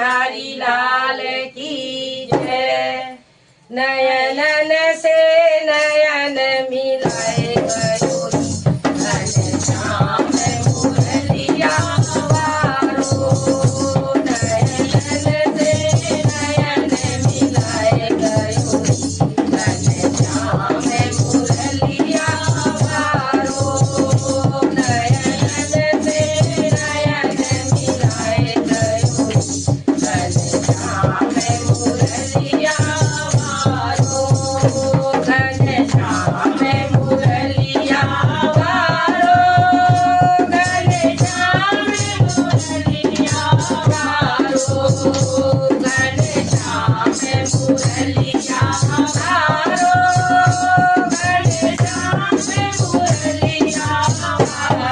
बिहारी लाल की जय। नयनन से नयन मिलाए गयो घनश्याम मुरलिया वारो। नयनन से नयन मिलाए गयो घनश्याम मुरलिया वारो। नयनन से नयन मिलाए गयो घनश्याम मुरलिया वारो। घनश्याम मुरलिया वारो। घनश्याम मुरलिया वारो। घनश्याम मुरलिया वारो। घनश्याम मुरलिया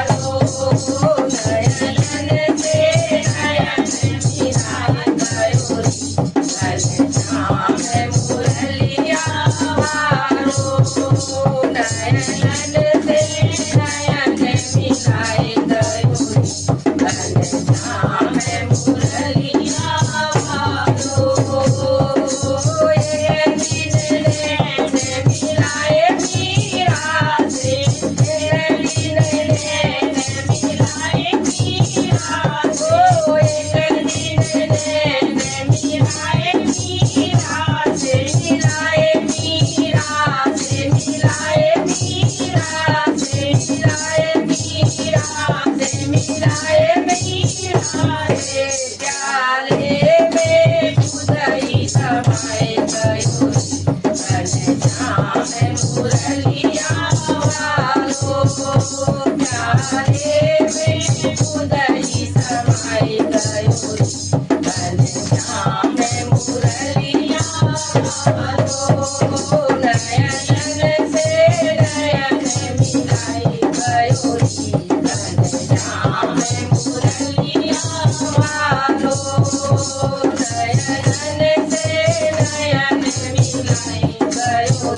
वारो। नयनन से नयन मिलाए गयो घनश्याम मुरलिया वारो। नयनन से नयन मिलाए गयो घनश्याम मुरलिया वारो। एक दिन नैन मिलाए मीरा से। एक दिन नैन मिलाए मीरा से। एक दिन नैन मिलाए मीरा से। मिलाए मीरा से। मिलाए मीरा से। मिलाए मीरा से। मिलाए मीरा से। प्याले में उदय समाए गयो घनश्याम मुरलिया वारो। प्याले में उदय समाए गयो घनश्याम मुरलिया वारो। नयनन से नयन मिलाए गयो घनश्याम मुरलिया वारो। नयनन से नयन मिलाए गयो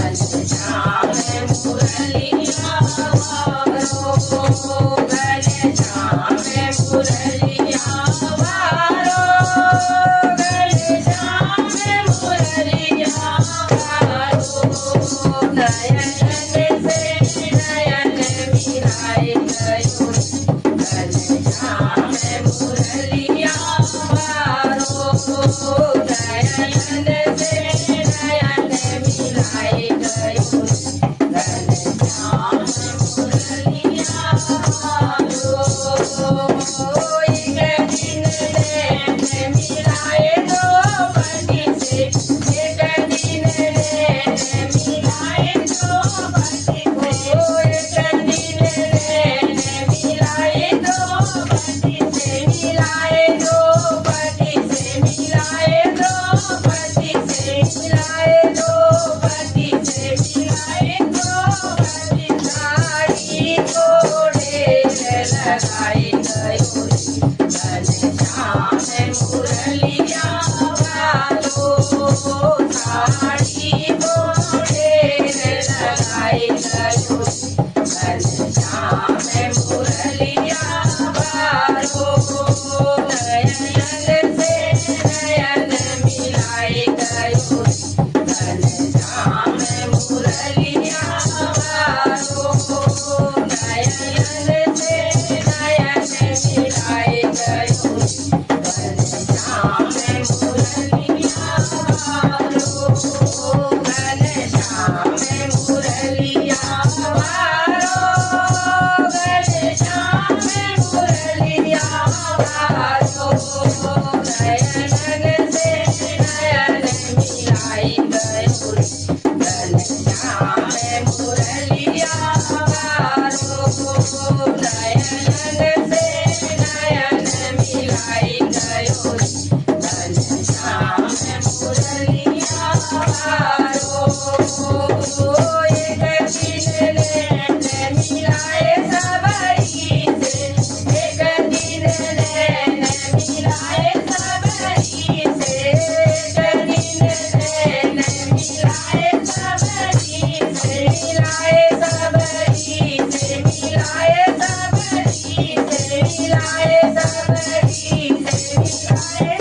घनश्याम मुरलिया वारो। घनश्याम मुरलिया वारो। घनश्याम मुरलिया वारो। नयनन से नयन मिलाए गयो घनश्याम मुरलिया वारो। नयनन से नयन मिलाए गयो घनश्याम मुरलिया वारो। एक दिन नैन मिलाए दो बंदी से। एक दिन नैन मिलाए दो बंदी से। एक दिन नैन मिलाए दो बंदी से। मिलाए दो बंदी से। मिलाए दो बंदी से। मिलाए दो बंदी से। मिलाए दो बंदी। साड़ी घोड़े लगाए गयो घनश्याम मुरलिया वारो। साड़ी घोड़े लगाए गयो घनश्याम मुरलिया वारो। नयनन से नयन मिलाए गयो घनश्याम मुरलिया वारो। नयनन से नयन मिलाए गयो घनश्याम मुरलिया वारो। घनश्याम मुरलिया वारो। घनश्याम मुरलिया वारो। नयनन से नयन मिलाए गयो घनश्याम मुरलिया वारो। नयनन से नयन मिलाए गयो घनश्याम मुरलिया वारो। एक दिन नैन मिलाए सबरी से। एक दिन नैन मिलाए सबरी से। एक दिन नैन मिलाए सबरी से। मिलाए सबरी से। मिलाए सबरी से। मिलाए सबरी से। मिलाए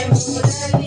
Thank you.